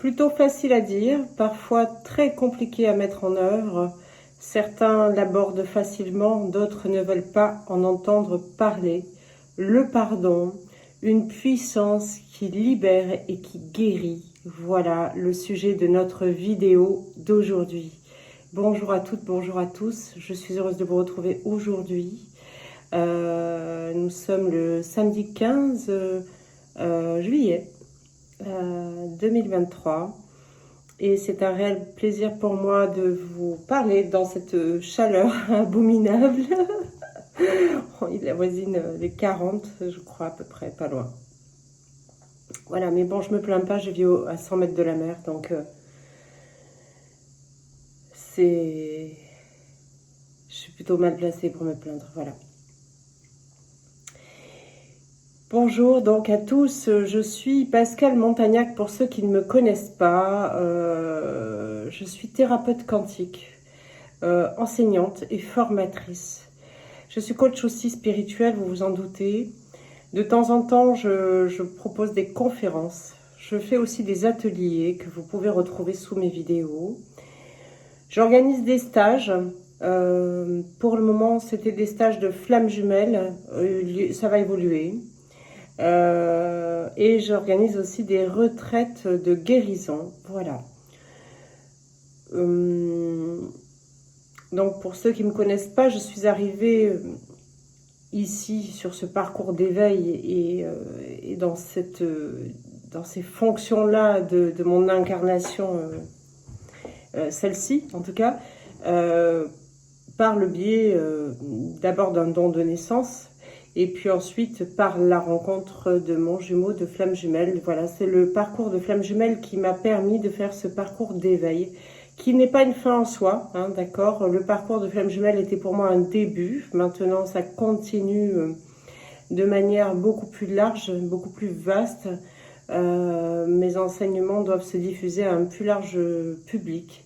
Plutôt facile à dire, parfois très compliqué à mettre en œuvre. Certains l'abordent facilement, d'autres ne veulent pas en entendre parler. Le pardon, une puissance qui libère et qui guérit. Voilà le sujet de notre vidéo d'aujourd'hui. Bonjour à toutes, bonjour à tous. Je suis heureuse de vous retrouver aujourd'hui. Nous sommes le samedi 15 juillet 2023 et c'est un réel plaisir pour moi de vous parler dans cette chaleur abominable. Il avoisine les 40, je crois, à peu près, pas loin. Voilà, mais bon, je me plains pas, je vis à 100 mètres de la mer, donc je suis plutôt mal placée pour me plaindre, voilà. Bonjour donc à tous, je suis Pascale Montagnac pour ceux qui ne me connaissent pas. Je suis thérapeute quantique, enseignante et formatrice. Je suis coach aussi spirituel, vous vous en doutez. De temps en temps, je propose des conférences. Je fais aussi des ateliers que vous pouvez retrouver sous mes vidéos. J'organise des stages. Pour le moment, c'était des stages de flammes jumelles. Ça va évoluer. Et j'organise aussi des retraites de guérison. Voilà. Donc pour ceux qui ne me connaissent pas, je suis arrivée ici sur ce parcours d'éveil et dans ces fonctions-là de mon incarnation, celle-ci en tout cas, par le biais d'abord d'un don de naissance, et puis ensuite par la rencontre de mon jumeau de flamme jumelle. Voilà, c'est le parcours de flamme jumelle qui m'a permis de faire ce parcours d'éveil, qui n'est pas une fin en soi, hein, d'accord. Le parcours de flamme jumelle était pour moi un début. Maintenant, ça continue de manière beaucoup plus large, beaucoup plus vaste. Mes enseignements doivent se diffuser à un plus large public.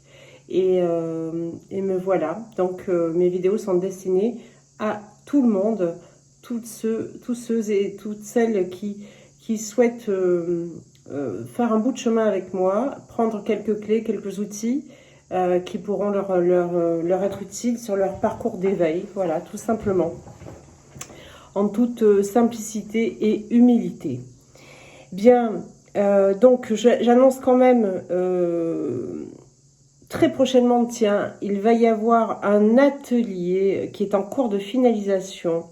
Et me voilà. Donc, mes vidéos sont destinées à tout le monde, tous ceux et toutes celles qui souhaitent faire un bout de chemin avec moi, prendre quelques clés, quelques outils qui pourront leur être utiles sur leur parcours d'éveil. Voilà, tout simplement. En toute simplicité et humilité. Bien, donc j'annonce quand même très prochainement, tiens, il va y avoir un atelier qui est en cours de finalisation.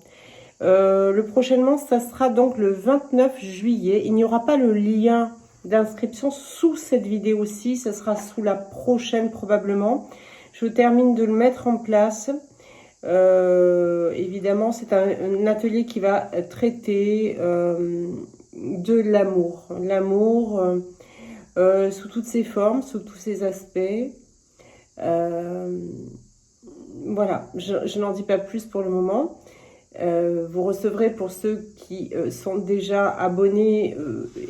Le prochainement, ça sera donc le 29 juillet. Il n'y aura pas le lien d'inscription sous cette vidéo-ci, ça sera sous la prochaine probablement. Je termine de le mettre en place. Évidemment, c'est un atelier qui va traiter de l'amour. L'amour sous toutes ses formes, sous tous ses aspects. Voilà, je n'en dis pas plus pour le moment. Vous recevrez, pour ceux qui sont déjà abonnés,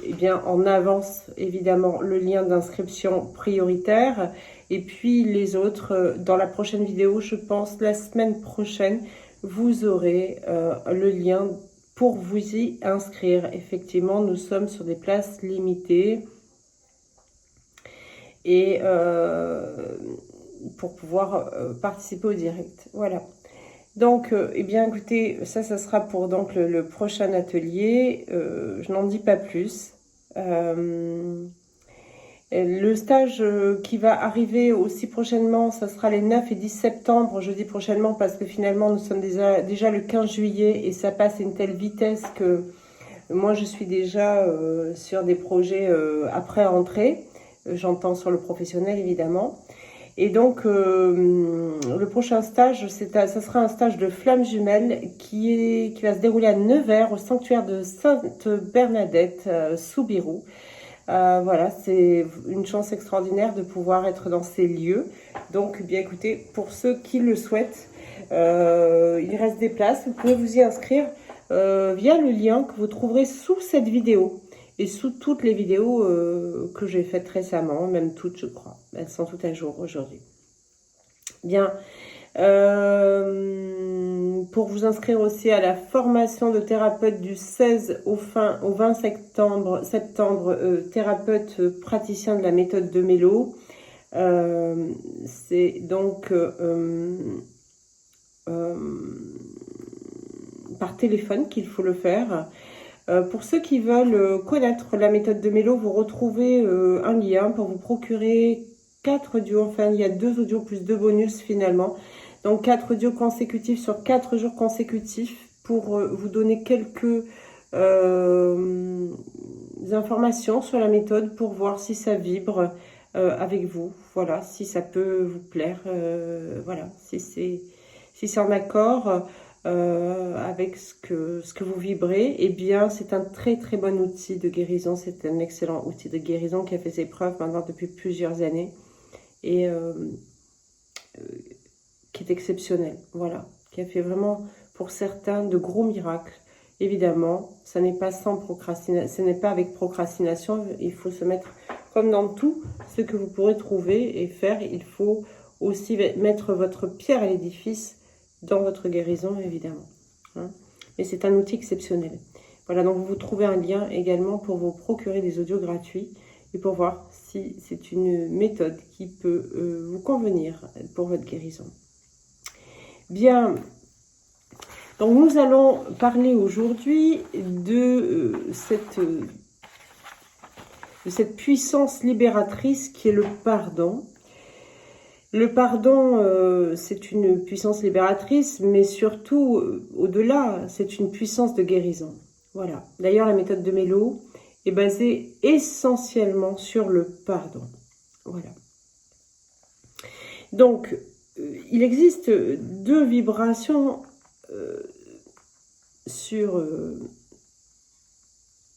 eh bien en avance évidemment le lien d'inscription prioritaire, et puis les autres dans la prochaine vidéo, je pense la semaine prochaine, vous aurez le lien pour vous y inscrire. Effectivement, nous sommes sur des places limitées et pour pouvoir participer au direct. Voilà. Donc, eh bien, écoutez, ça sera pour donc le prochain atelier. Je n'en dis pas plus. Le stage qui va arriver aussi prochainement, ça sera les 9 et 10 septembre. Je dis prochainement parce que finalement, nous sommes déjà le 15 juillet et ça passe à une telle vitesse que moi, je suis déjà sur des projets après entrée. J'entends sur le professionnel, évidemment. Et donc, le prochain stage, ça sera un stage de flamme jumelle qui va se dérouler à Nevers, au sanctuaire de Sainte-Bernadette, Soubirous. Voilà, c'est une chance extraordinaire de pouvoir être dans ces lieux. Donc, bien écoutez, pour ceux qui le souhaitent, il reste des places. Vous pouvez vous y inscrire via le lien que vous trouverez sous cette vidéo. Et sous toutes les vidéos que j'ai faites récemment, même toutes je crois, elles sont toutes à jour aujourd'hui. Bien, Pour vous inscrire aussi à la formation de thérapeute du 16 au 20 septembre, thérapeute praticien de la méthode de Mélo. C'est donc par téléphone qu'il faut le faire. Pour ceux qui veulent connaître la méthode de Mélo, vous retrouvez un lien pour vous procurer 4 audios. Enfin, il y a 2 audios plus 2 bonus finalement. Donc 4 audios consécutifs sur 4 jours consécutifs pour vous donner quelques informations sur la méthode pour voir si ça vibre avec vous. Voilà, si ça peut vous plaire. Voilà, si c'est en accord avec ce que vous vibrez, eh bien c'est un très très bon outil de guérison. C'est un excellent outil de guérison qui a fait ses preuves maintenant depuis plusieurs années et qui est exceptionnel, voilà, qui a fait vraiment pour certains de gros miracles. Évidemment, ça n'est pas sans procrastination, ce n'est pas avec procrastination, il faut se mettre comme dans tout ce que vous pourrez trouver et faire, il faut aussi mettre votre pierre à l'édifice dans votre guérison, évidemment. Hein. Mais c'est un outil exceptionnel. Voilà, donc vous trouvez un lien également pour vous procurer des audios gratuits et pour voir si c'est une méthode qui peut vous convenir pour votre guérison. Bien, donc nous allons parler aujourd'hui de cette puissance libératrice qui est le pardon. Le pardon, c'est une puissance libératrice, mais surtout, au-delà, c'est une puissance de guérison. Voilà. D'ailleurs, la méthode de Mélo est basée essentiellement sur le pardon. Voilà. Donc, il existe 2 vibrations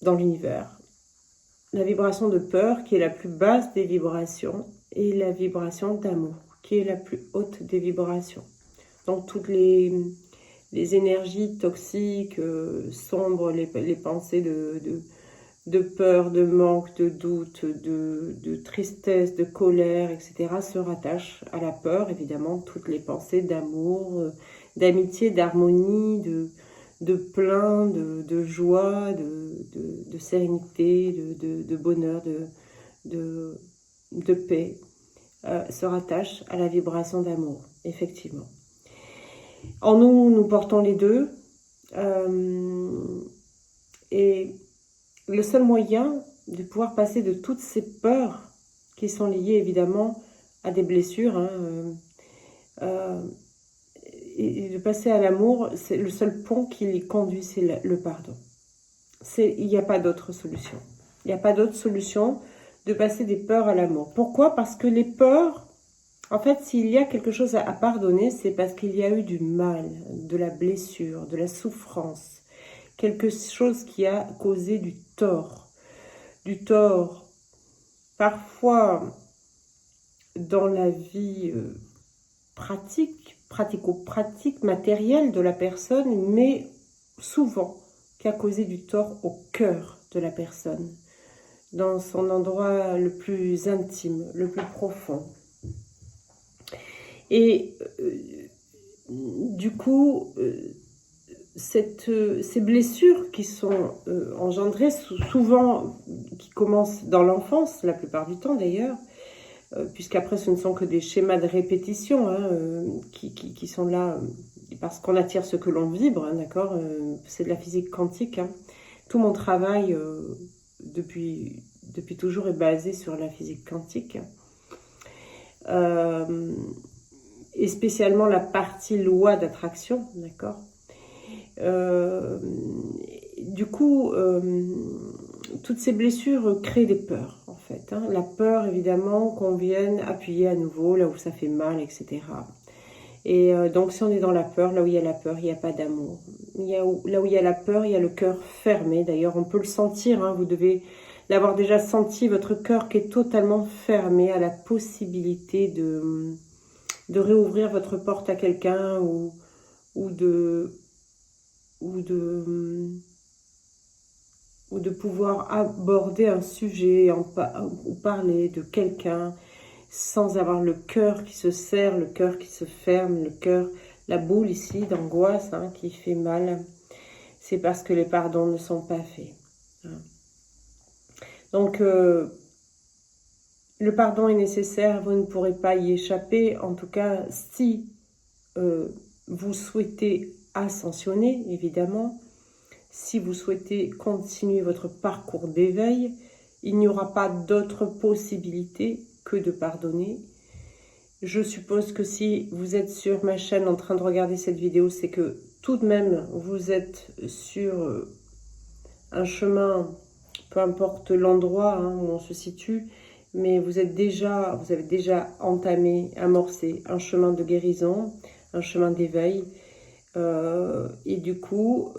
dans l'univers. La vibration de peur, qui est la plus basse des vibrations, et la vibration d'amour, qui est la plus haute des vibrations. Donc toutes les énergies toxiques, sombres, les pensées de peur, de manque, de doute, de tristesse, de colère, etc. se rattachent à la peur, évidemment, toutes les pensées d'amour, d'amitié, d'harmonie, de plein, de joie, de sérénité, de bonheur, de paix, se rattachent à la vibration d'amour, effectivement. En nous, nous portons les deux. Et le seul moyen de pouvoir passer de toutes ces peurs qui sont liées évidemment à des blessures, et de passer à l'amour, c'est le seul pont qui les conduit, c'est le pardon. Il n'y a pas d'autre solution. Il n'y a pas d'autre solution de passer des peurs à l'amour. Pourquoi? Parce que les peurs, en fait, s'il y a quelque chose à pardonner, c'est parce qu'il y a eu du mal, de la blessure, de la souffrance, quelque chose qui a causé du tort. Du tort, parfois dans la vie pratico-pratique, matérielle de la personne, mais souvent qui a causé du tort au cœur de la personne, dans son endroit le plus intime, le plus profond. Et du coup, ces blessures qui sont engendrées, souvent qui commencent dans l'enfance, la plupart du temps d'ailleurs, puisqu'après ce ne sont que des schémas de répétition qui sont là parce qu'on attire ce que l'on vibre, d'accord, c'est de la physique quantique. Tout mon travail depuis toujours est basé sur la physique quantique. Et spécialement la partie loi d'attraction, d'accord. Du coup, toutes ces blessures créent des peurs, en fait. La peur, évidemment, qu'on vienne appuyer à nouveau là où ça fait mal, etc. Et donc, si on est dans la peur, là où il y a la peur, il n'y a pas d'amour. Là où il y a la peur, il y a le cœur fermé. D'ailleurs, on peut le sentir, vous devez l'avoir déjà senti, votre cœur qui est totalement fermé à la possibilité de réouvrir votre porte à quelqu'un ou de pouvoir aborder un sujet ou parler de quelqu'un. sans avoir le cœur qui se serre, le cœur qui se ferme, le cœur, la boule ici d'angoisse hein, qui fait mal, c'est parce que les pardons ne sont pas faits. Hein. Donc, le pardon est nécessaire, vous ne pourrez pas y échapper. En tout cas, si vous souhaitez ascensionner, évidemment, si vous souhaitez continuer votre parcours d'éveil, il n'y aura pas d'autre possibilité que de pardonner. Je suppose que si vous êtes sur ma chaîne en train de regarder cette vidéo, c'est que tout de même, vous êtes sur un chemin, peu importe l'endroit hein, où on se situe, mais vous avez déjà entamé, amorcé un chemin de guérison, un chemin d'éveil. Et du coup,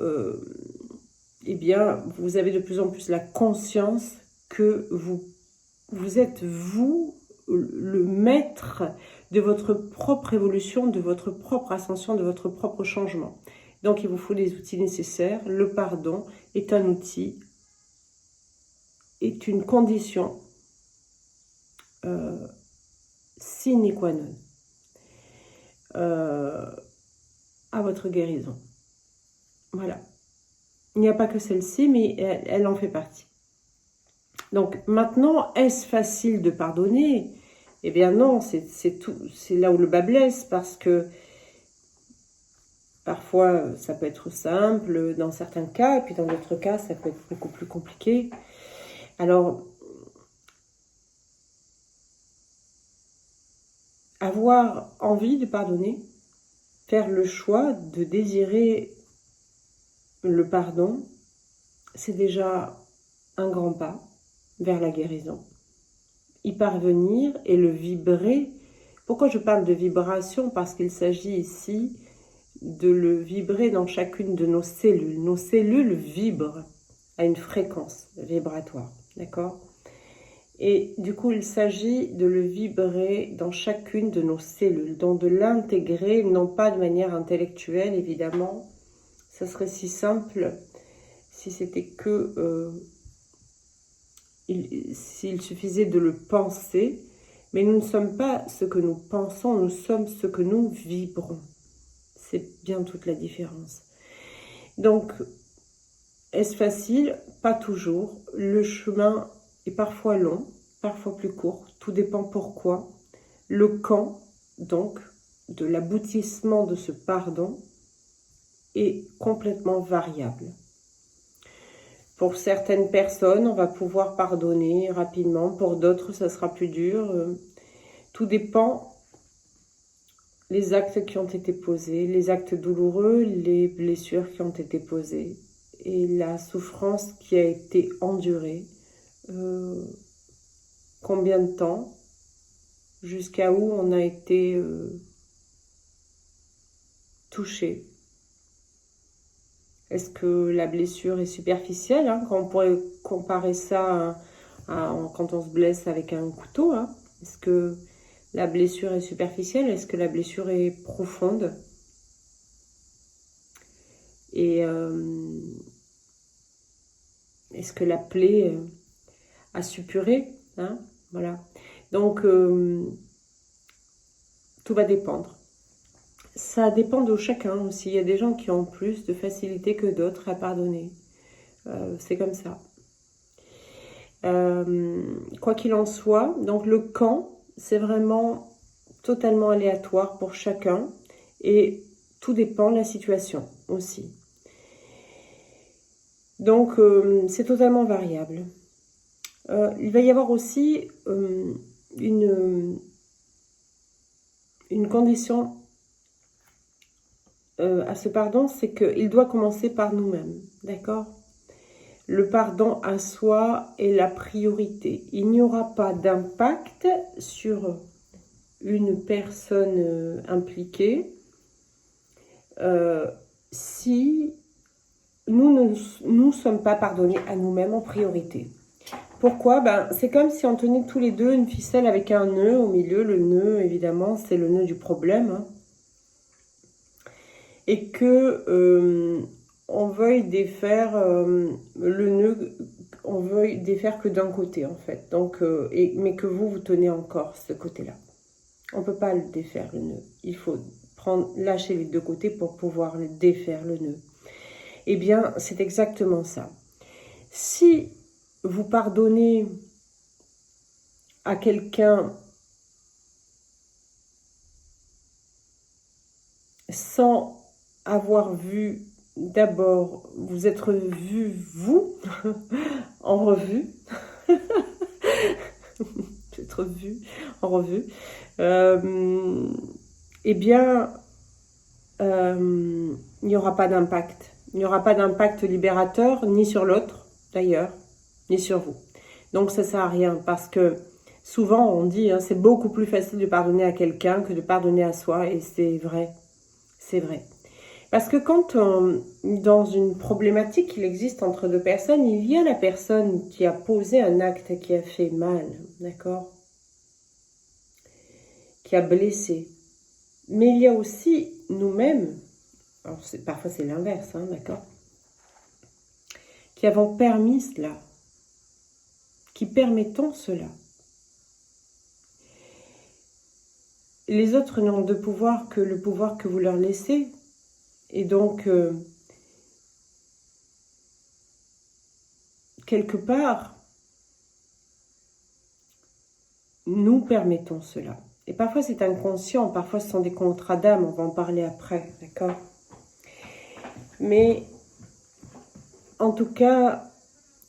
eh bien, vous avez de plus en plus la conscience que vous êtes, vous, le maître de votre propre évolution, de votre propre ascension, de votre propre changement. Donc, il vous faut les outils nécessaires. Le pardon est un outil, est une condition sine qua non à votre guérison. Voilà. Il n'y a pas que celle-ci, mais elle en fait partie. Donc, maintenant, est-ce facile de pardonner? Eh bien non, c'est là où le bas blesse, parce que parfois, ça peut être simple dans certains cas, et puis dans d'autres cas, ça peut être beaucoup plus compliqué. Alors, avoir envie de pardonner, faire le choix de désirer le pardon, c'est déjà un grand pas vers la guérison. Y parvenir et le vibrer. Pourquoi je parle de vibration? Parce qu'il s'agit ici de le vibrer dans chacune de nos cellules. Nos cellules vibrent à une fréquence vibratoire, d'accord? Et du coup, il s'agit de le vibrer dans chacune de nos cellules, donc de l'intégrer, non pas de manière intellectuelle, évidemment. Ça serait si simple si c'était que... s'il suffisait de le penser, mais nous ne sommes pas ce que nous pensons, nous sommes ce que nous vibrons. C'est bien toute la différence. Donc, est-ce facile? Pas toujours. Le chemin est parfois long, parfois plus court. Tout dépend pourquoi. Le quand, donc, de l'aboutissement de ce pardon est complètement variable. Pour certaines personnes, on va pouvoir pardonner rapidement. Pour d'autres, ça sera plus dur. Tout dépend des actes qui ont été posés, les actes douloureux, les blessures qui ont été posées et la souffrance qui a été endurée. Combien de temps, jusqu'à où on a été touché. Est-ce que la blessure est superficielle hein, quand on pourrait comparer ça quand on se blesse avec un couteau hein. Est-ce que la blessure est superficielle? Est-ce que la blessure est profonde? Et est-ce que la plaie a suppuré hein? Voilà. Donc, tout va dépendre. Ça dépend de chacun aussi. Il y a des gens qui ont plus de facilité que d'autres à pardonner. C'est comme ça. Quoi qu'il en soit, donc le quand, c'est vraiment totalement aléatoire pour chacun. Et tout dépend de la situation aussi. Donc, c'est totalement variable. Il va y avoir aussi une condition à ce pardon, c'est qu'il doit commencer par nous-mêmes, d'accord? Le pardon à soi est la priorité. Il n'y aura pas d'impact sur une personne impliquée si nous ne sommes pas pardonnés à nous-mêmes en priorité. Pourquoi? Ben, c'est comme si on tenait tous les deux une ficelle avec un nœud au milieu. Le nœud, évidemment, c'est le nœud du problème. Hein. Et que on veuille défaire le nœud, on veuille défaire que d'un côté en fait. Donc, mais que vous tenez encore ce côté-là. On ne peut pas le défaire le nœud. Il faut lâcher les deux côtés pour pouvoir le défaire le nœud. Eh bien, c'est exactement ça. Si vous pardonnez à quelqu'un sans avoir vu d'abord vous être vu vous en revue, être vu en revue, eh bien, il n'y aura pas d'impact. Il n'y aura pas d'impact libérateur, ni sur l'autre, d'ailleurs, ni sur vous. Donc, ça ne sert à rien, parce que souvent, on dit, hein, c'est beaucoup plus facile de pardonner à quelqu'un que de pardonner à soi, et c'est vrai. C'est vrai. Parce que quand, dans une problématique qu'il existe entre deux personnes, il y a la personne qui a posé un acte qui a fait mal, d'accord? Qui a blessé. Mais il y a aussi nous-mêmes, alors parfois c'est l'inverse, hein, d'accord, qui avons permis cela, qui permettons cela. Les autres n'ont de pouvoir que le pouvoir que vous leur laissez. Et donc, quelque part, nous permettons cela. Et parfois c'est inconscient, parfois ce sont des contrats d'âme, on va en parler après, d'accord? Mais en tout cas,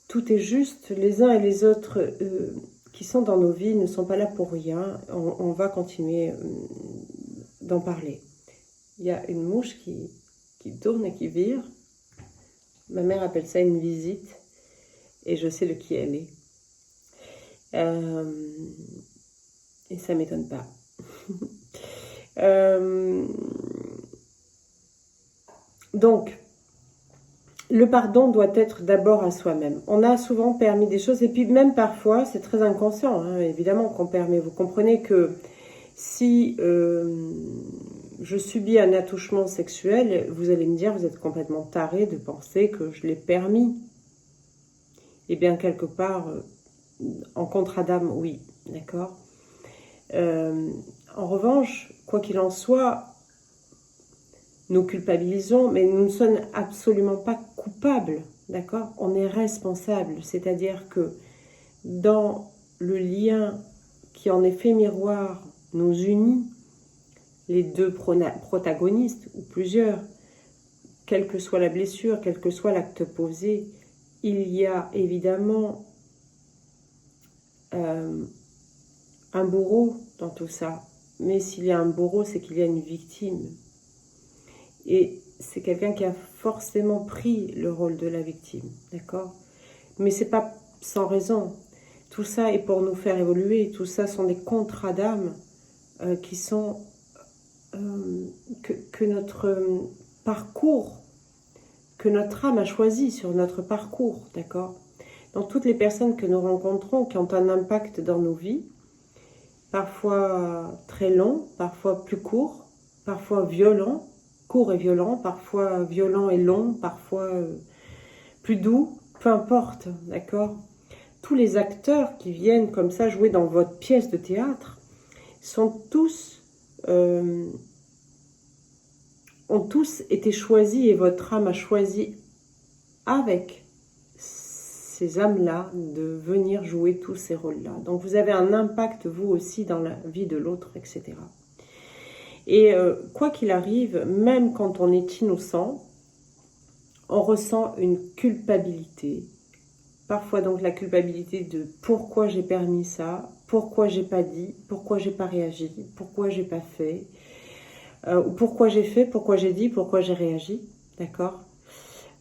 tout est juste, les uns et les autres qui sont dans nos vies ne sont pas là pour rien, on va continuer d'en parler. Il y a une mouche qui tourne et qui vire, ma mère appelle ça une visite, et je sais de qui elle est. Et ça ne m'étonne pas. Donc, le pardon doit être d'abord à soi-même. On a souvent permis des choses, et puis même parfois, c'est très inconscient, hein, évidemment qu'on permet. Vous comprenez que si je subis un attouchement sexuel, vous allez me dire, vous êtes complètement taré de penser que je l'ai permis. Eh bien, quelque part, en contrat d'âme, oui, d'accord. En revanche, quoi qu'il en soit, nous culpabilisons, mais nous ne sommes absolument pas coupables, d'accord? On est responsable, c'est-à-dire que dans le lien qui en effet miroir nous unit, les deux protagonistes, ou plusieurs, quelle que soit la blessure, quel que soit l'acte posé, il y a évidemment un bourreau dans tout ça. Mais s'il y a un bourreau, c'est qu'il y a une victime. Et c'est quelqu'un qui a forcément pris le rôle de la victime, d'accord? Mais c'est pas sans raison. Tout ça est pour nous faire évoluer. Tout ça sont des contrats d'âme qui sont que notre parcours, que notre âme a choisi sur notre parcours, d'accord? Dans toutes les personnes que nous rencontrons qui ont un impact dans nos vies, parfois très long, parfois plus court, parfois violent, court et violent, parfois violent et long, parfois plus doux, peu importe, d'accord? Tous les acteurs qui viennent comme ça jouer dans votre pièce de théâtre sont tous, ont tous été choisis et votre âme a choisi avec ces âmes-là de venir jouer tous ces rôles-là. Donc vous avez un impact vous aussi dans la vie de l'autre, etc. Et quoi qu'il arrive, même quand on est innocent, on ressent une culpabilité. Parfois donc la culpabilité de pourquoi j'ai permis ça, pourquoi j'ai pas dit, pourquoi j'ai pas réagi, pourquoi j'ai pas fait, ou pourquoi j'ai fait, pourquoi j'ai dit, pourquoi j'ai réagi, d'accord?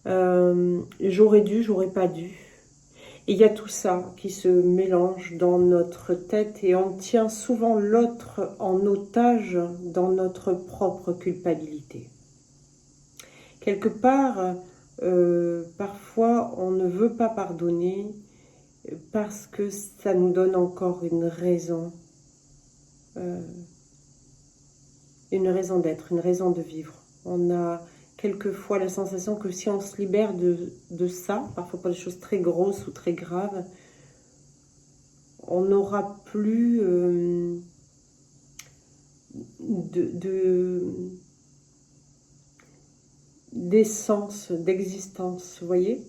J'aurais dû, j'aurais pas dû. Et il y a tout ça qui se mélange dans notre tête et on tient souvent l'autre en otage dans notre propre culpabilité. Quelque part, parfois on ne veut pas pardonner parce que ça nous donne encore une raison d'être, une raison de vivre. On a quelquefois la sensation que si on se libère de ça, parfois pour des choses très grosses ou très graves, on n'aura plus d'essence, d'existence, vous voyez.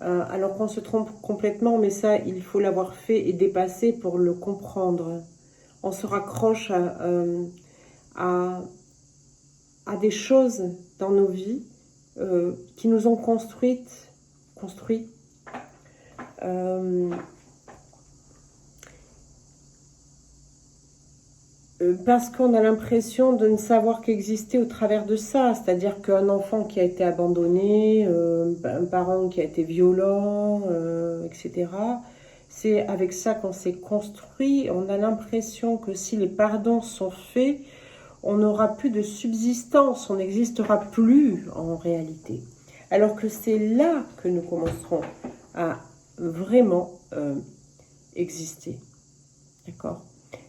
Alors qu'on se trompe complètement, mais ça, il faut l'avoir fait et dépasser pour le comprendre. On se raccroche à des choses dans nos vies qui nous ont construit, parce qu'on a l'impression de ne savoir qu'exister au travers de ça, c'est-à-dire qu'un enfant qui a été abandonné, un parent qui a été violent, etc., c'est avec ça qu'on s'est construit. On a l'impression que si les pardons sont faits, on n'aura plus de subsistance, on n'existera plus en réalité. Alors que c'est là que nous commencerons à vraiment exister. D'accord ?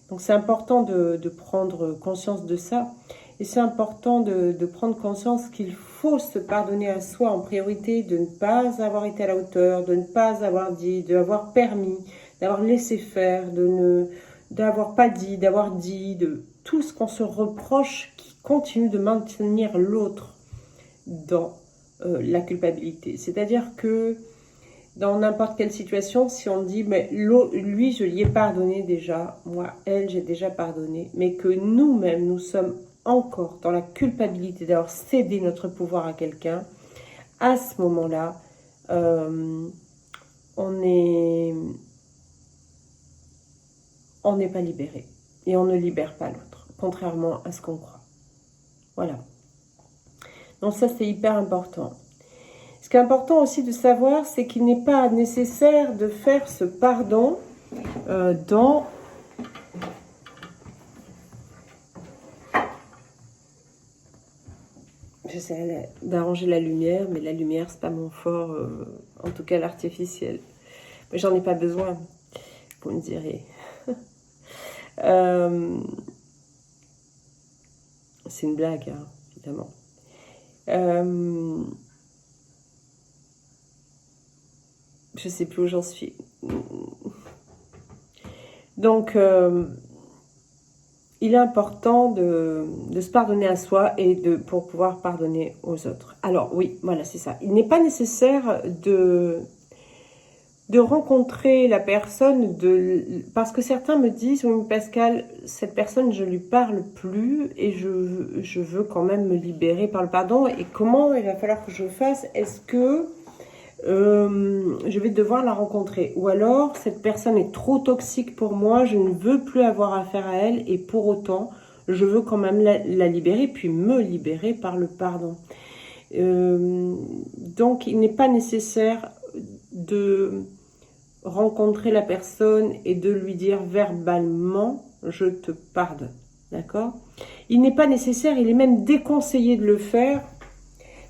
Donc c'est important de prendre conscience de ça. Et c'est important de prendre conscience qu'il faut se pardonner à soi en priorité, de ne pas avoir été à la hauteur, de ne pas avoir dit, d'avoir permis, d'avoir laissé faire, d'avoir pas dit, d'avoir dit, de tout ce qu'on se reproche qui continue de maintenir l'autre dans la culpabilité. C'est-à-dire que dans n'importe quelle situation, si on dit, mais lui, je lui ai pardonné déjà, moi, elle, j'ai déjà pardonné, mais que nous-mêmes, nous sommes encore dans la culpabilité d'avoir cédé notre pouvoir à quelqu'un, à ce moment-là, on n'est pas libéré. Et on ne libère pas l'autre, contrairement à ce qu'on croit. Voilà. Donc ça, c'est hyper important. Ce qui est important aussi de savoir, c'est qu'il n'est pas nécessaire de faire ce pardon dans... J'essaie d'arranger la lumière, mais la lumière, c'est pas mon fort, en tout cas l'artificiel. Mais j'en ai pas besoin, vous me direz. C'est une blague, hein, évidemment. Je sais plus où j'en suis. Donc, il est important de se pardonner à soi et pour pouvoir pardonner aux autres. Alors oui, voilà, c'est ça. Il n'est pas nécessaire de rencontrer la personne, parce que certains me disent, oui Pascal, cette personne, je lui parle plus et je veux quand même me libérer par le pardon. Et comment il va falloir que je fasse? Est-ce que je vais devoir la rencontrer? Ou alors, cette personne est trop toxique pour moi, je ne veux plus avoir affaire à elle et pour autant, je veux quand même la libérer, puis me libérer par le pardon. Donc, il n'est pas nécessaire de rencontrer la personne et de lui dire verbalement « je te pardonne ». D'accord ? Il n'est pas nécessaire, il est même déconseillé de le faire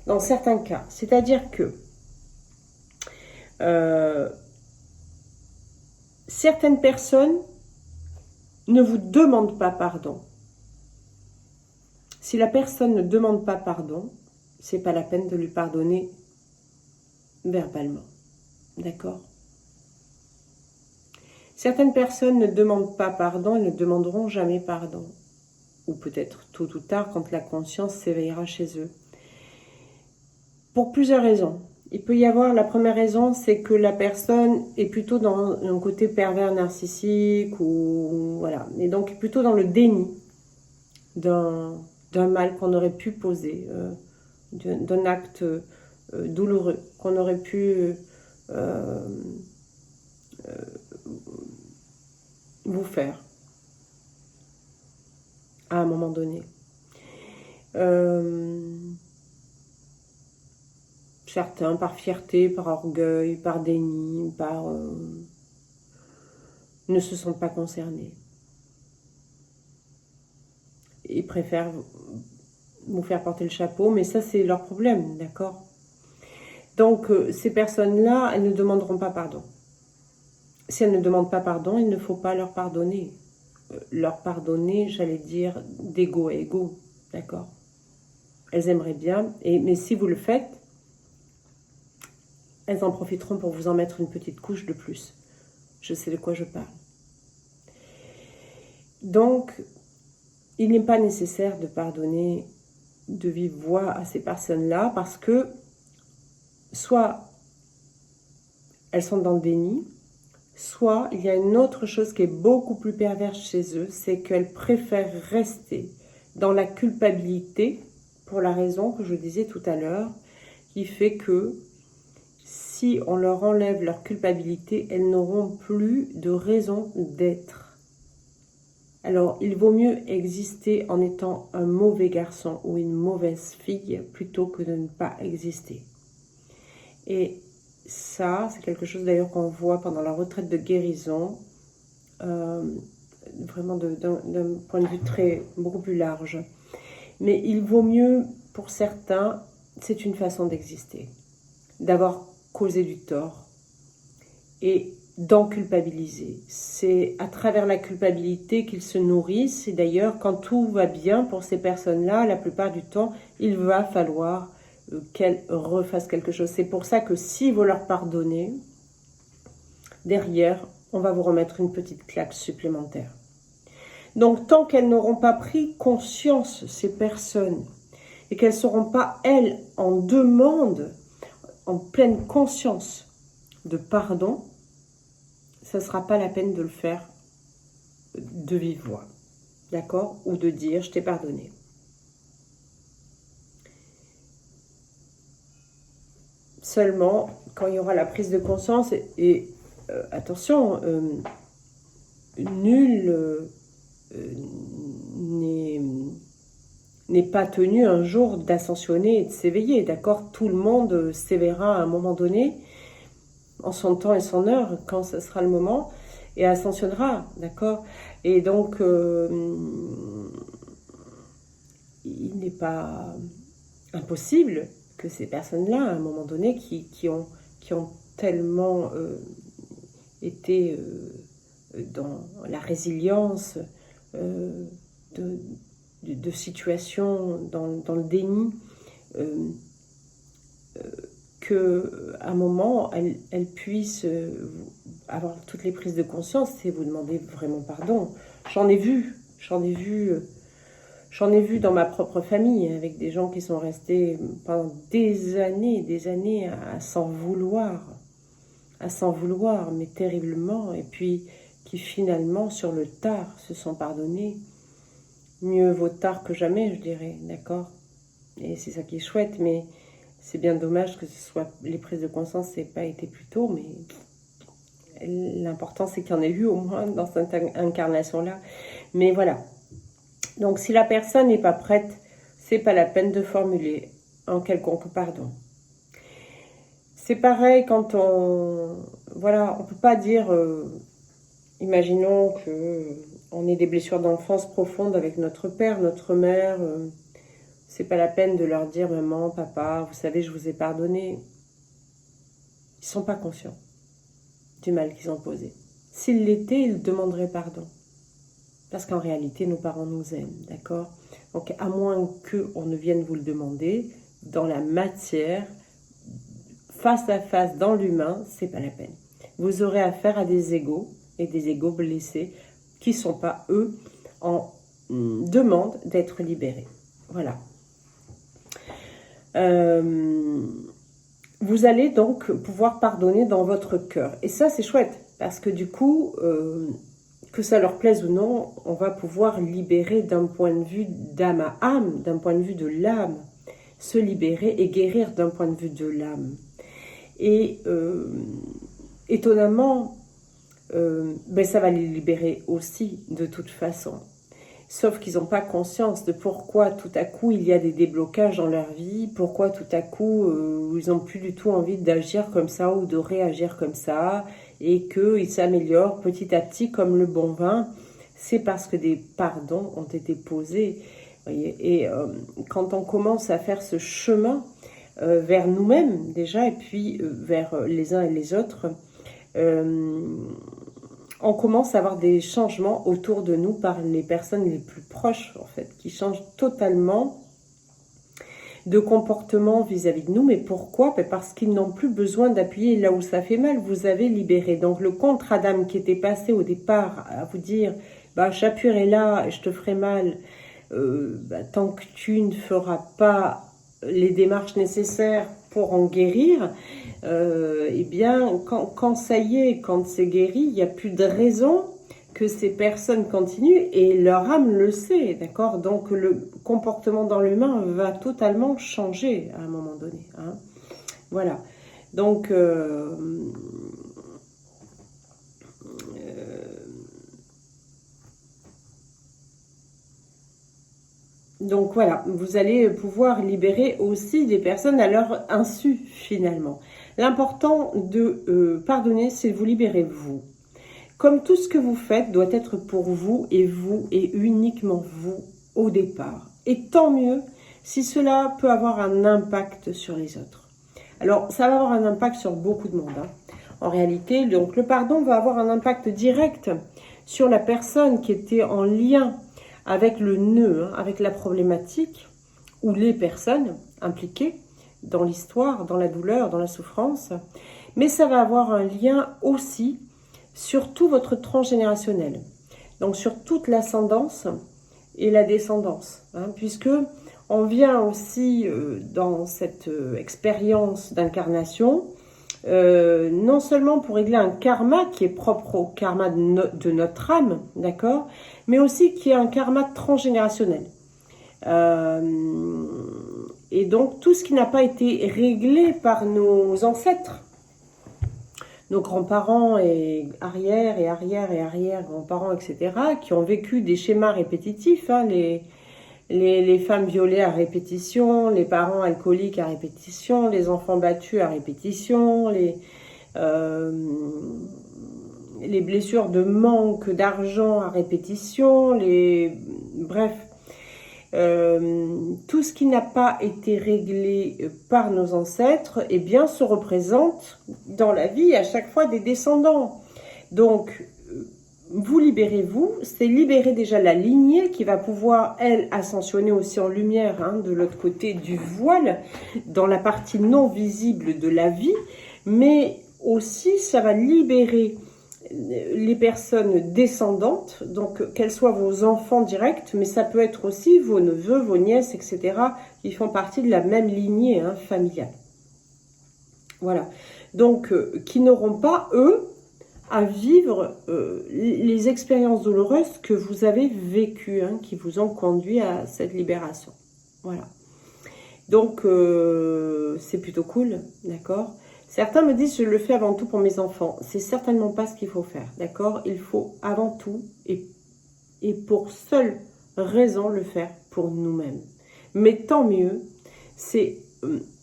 dans certains cas. C'est-à-dire que certaines personnes ne vous demandent pas pardon. Si la personne ne demande pas pardon, c'est pas la peine de lui pardonner verbalement. D'accord ? Certaines personnes ne demandent pas pardon, elles ne demanderont jamais pardon. Ou peut-être tôt ou tard, quand la conscience s'éveillera chez eux. Pour plusieurs raisons. Il peut y avoir, la première raison, c'est que la personne est plutôt dans un côté pervers narcissique, ou voilà. Et donc plutôt dans le déni d'un mal qu'on aurait pu poser, d'un acte douloureux qu'on aurait pu vous faire à un moment donné. Certains par fierté, par orgueil, par déni, ne se sentent pas concernés. Ils préfèrent vous faire porter le chapeau, mais ça c'est leur problème, d'accord ? Donc ces personnes-là, elles ne demanderont pas pardon. Si elles ne demandent pas pardon, il ne faut pas leur pardonner. Leur pardonner, j'allais dire, d'ego à ego, d'accord ? elles aimeraient bien, mais si vous le faites, elles en profiteront pour vous en mettre une petite couche de plus. Je sais de quoi je parle. Donc, il n'est pas nécessaire de pardonner de vive voix à ces personnes-là parce que soit elles sont dans le déni, soit il y a une autre chose qui est beaucoup plus perverse chez eux, c'est qu'elles préfèrent rester dans la culpabilité pour la raison que je disais tout à l'heure, qui fait que si on leur enlève leur culpabilité, elles n'auront plus de raison d'être. Alors, il vaut mieux exister en étant un mauvais garçon ou une mauvaise fille plutôt que de ne pas exister. Et ça, c'est quelque chose d'ailleurs qu'on voit pendant la retraite de guérison, vraiment d'un point de vue beaucoup plus large. Mais il vaut mieux, pour certains, c'est une façon d'exister, d'avoir causé du tort et d'en culpabiliser. C'est à travers la culpabilité qu'ils se nourrissent. Et d'ailleurs, quand tout va bien pour ces personnes-là, la plupart du temps, il va falloir qu'elles refassent quelque chose. C'est pour ça que si vous leur pardonnez, derrière, on va vous remettre une petite claque supplémentaire. Donc, tant qu'elles n'auront pas pris conscience, ces personnes, et qu'elles ne seront pas, elles, en demande, en pleine conscience de pardon, ça ne sera pas la peine de le faire de vive voix, d'accord? Ou de dire « je t'ai pardonné ». Seulement, quand il y aura la prise de conscience, attention, nul n'est pas tenu un jour d'ascensionner et de s'éveiller, d'accord? Tout le monde s'éveillera à un moment donné, en son temps et son heure, quand ce sera le moment, et ascensionnera, d'accord? Et donc, il n'est pas impossible que ces personnes-là, à un moment donné, qui ont tellement été dans la résilience de situations, dans le déni, qu'à un moment, elles puissent avoir toutes les prises de conscience et vous demander vraiment pardon. J'en ai vu dans ma propre famille, avec des gens qui sont restés pendant des années à s'en vouloir, mais terriblement, et puis qui finalement, sur le tard, se sont pardonnés. Mieux vaut tard que jamais, je dirais, d'accord? Et c'est ça qui est chouette, mais c'est bien dommage que ce soit les prises de conscience n'aient pas été plus tôt, mais l'important c'est qu'il y en ait eu au moins dans cette incarnation-là. Mais voilà. Donc si la personne n'est pas prête, c'est pas la peine de formuler un quelconque pardon. C'est pareil quand on peut pas dire, imaginons qu'on ait des blessures d'enfance profondes avec notre père, notre mère, c'est pas la peine de leur dire, maman, papa, vous savez, je vous ai pardonné. Ils sont pas conscients du mal qu'ils ont posé. S'ils l'étaient, ils demanderaient pardon. Parce qu'en réalité, nos parents nous aiment, d'accord? Donc, à moins qu'on ne vienne vous le demander, dans la matière, face à face, dans l'humain, c'est pas la peine. Vous aurez affaire à des égos, et des égos blessés, qui ne sont pas, eux, en demande d'être libérés. Voilà. Vous allez donc pouvoir pardonner dans votre cœur. Et ça, c'est chouette, parce que du coup... que ça leur plaise ou non, on va pouvoir libérer d'un point de vue d'âme à âme, d'un point de vue de l'âme, se libérer et guérir d'un point de vue de l'âme. Et étonnamment, ça va les libérer aussi de toute façon. Sauf qu'ils n'ont pas conscience de pourquoi tout à coup il y a des déblocages dans leur vie, pourquoi tout à coup ils n'ont plus du tout envie d'agir comme ça ou de réagir comme ça, et qu'ils s'améliorent petit à petit comme le bon vin. C'est parce que des pardons ont été posés. Voyez, et quand on commence à faire ce chemin vers nous-mêmes déjà, et puis vers les uns et les autres, on commence à avoir des changements autour de nous par les personnes les plus proches, en fait, qui changent totalement. de comportement vis-à-vis de nous. Mais pourquoi? Parce qu'ils n'ont plus besoin d'appuyer là où ça fait mal. Vous avez libéré. Donc le contre Adam qui était passé au départ à vous dire bah, j'appuierai là et je te ferai mal, tant que tu ne feras pas les démarches nécessaires pour en guérir, eh bien, quand ça y est, quand c'est guéri, il n'y a plus de raison que ces personnes continuent et leur âme le sait, d'accord? Donc, le comportement dans l'humain va totalement changer à un moment donné. Hein. Voilà. Donc, donc voilà, vous allez pouvoir libérer aussi des personnes à leur insu finalement. L'important de pardonner, c'est vous libérer vous. Comme tout ce que vous faites doit être pour vous et uniquement vous au départ. Et tant mieux si cela peut avoir un impact sur les autres. Alors ça va avoir un impact sur beaucoup de monde. Hein. En réalité, donc le pardon va avoir un impact direct sur la personne qui était en lien avec le nœud, hein, avec la problématique, ou les personnes impliquées dans l'histoire, dans la douleur, dans la souffrance. Mais ça va avoir un lien aussi sur tout votre transgénérationnel. Donc sur toute l'ascendance et la descendance. Hein, puisque on vient aussi dans cette expérience d'incarnation, non seulement pour régler un karma qui est propre au karma de notre âme, d'accord, mais aussi qui est un karma transgénérationnel. Et donc tout ce qui n'a pas été réglé par nos ancêtres, nos grands-parents et arrière-grands-parents, etc., qui ont vécu des schémas répétitifs, hein, les femmes violées à répétition, les parents alcooliques à répétition, les enfants battus à répétition, les blessures de manque d'argent à répétition, bref, tout ce qui n'a pas été réglé par nos ancêtres, eh bien, se représente dans la vie à chaque fois des descendants. Donc, vous libérez-vous, c'est libérer déjà la lignée qui va pouvoir, elle, ascensionner aussi en lumière, hein, de l'autre côté du voile, dans la partie non visible de la vie, mais aussi ça va libérer les personnes descendantes, donc qu'elles soient vos enfants directs, mais ça peut être aussi vos neveux, vos nièces, etc., qui font partie de la même lignée, hein, familiale. Voilà. Donc, qui n'auront pas, eux, à vivre les expériences douloureuses que vous avez vécues, hein, qui vous ont conduit à cette libération. Voilà. Donc, c'est plutôt cool, d'accord ? Certains me disent, je le fais avant tout pour mes enfants. C'est certainement pas ce qu'il faut faire, d'accord ? Il faut avant tout, et pour seule raison, le faire pour nous-mêmes. Mais tant mieux, c'est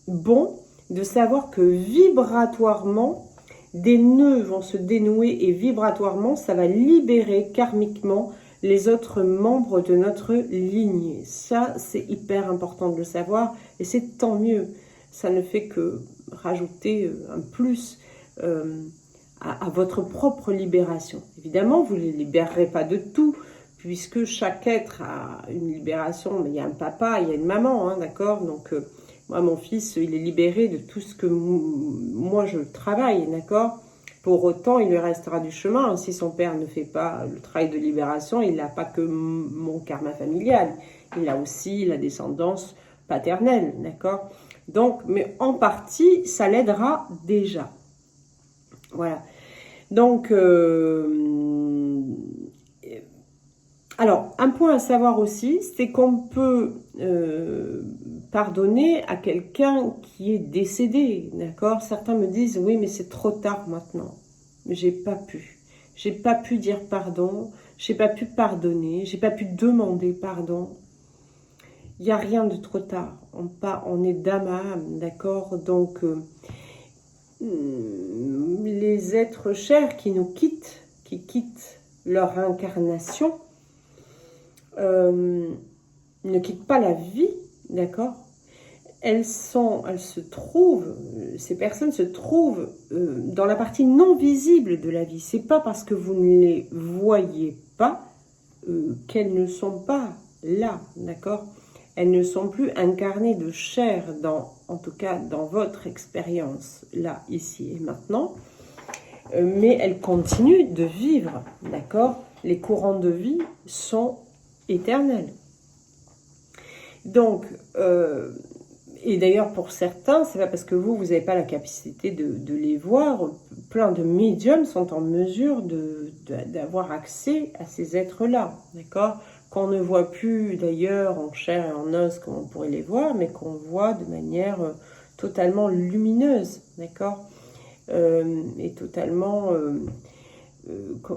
bon de savoir que vibratoirement, des nœuds vont se dénouer et vibratoirement, ça va libérer karmiquement les autres membres de notre lignée. Ça, c'est hyper important de le savoir et c'est tant mieux. Ça ne fait que rajouter un plus à votre propre libération. Évidemment, vous ne les libérerez pas de tout, puisque chaque être a une libération. Mais il y a un papa, il y a une maman, hein, d'accord ? Donc, moi, mon fils, il est libéré de tout ce que moi, je travaille, d'accord ? Pour autant, il lui restera du chemin. Si son père ne fait pas le travail de libération, il n'a pas que mon karma familial. Il a aussi la descendance paternelle, d'accord ? Donc, mais en partie, ça l'aidera déjà. Voilà. Donc, alors, un point à savoir aussi, c'est qu'on peut pardonner à quelqu'un qui est décédé, d'accord ? Certains me disent, oui, mais c'est trop tard maintenant. J'ai pas pu. J'ai pas pu dire pardon, j'ai pas pu pardonner, j'ai pas pu demander pardon. Il n'y a rien de trop tard. On est d'âme à âme, d'accord ? Donc, les êtres chers qui nous quittent, qui quittent leur incarnation, ne quittent pas la vie, d'accord ? Ces personnes se trouvent dans la partie non visible de la vie. C'est pas parce que vous ne les voyez pas qu'elles ne sont pas là, d'accord ? elles ne sont plus incarnées de chair, en tout cas dans votre expérience, là, ici et maintenant, mais elles continuent de vivre, d'accord? Les courants de vie sont éternels. Donc, et d'ailleurs pour certains, c'est pas parce que vous n'avez pas la capacité de les voir, plein de médiums sont en mesure d'avoir accès à ces êtres-là, d'accord? Qu'on ne voit plus d'ailleurs en chair et en os comme on pourrait les voir, mais qu'on voit de manière totalement lumineuse, d'accord? Et totalement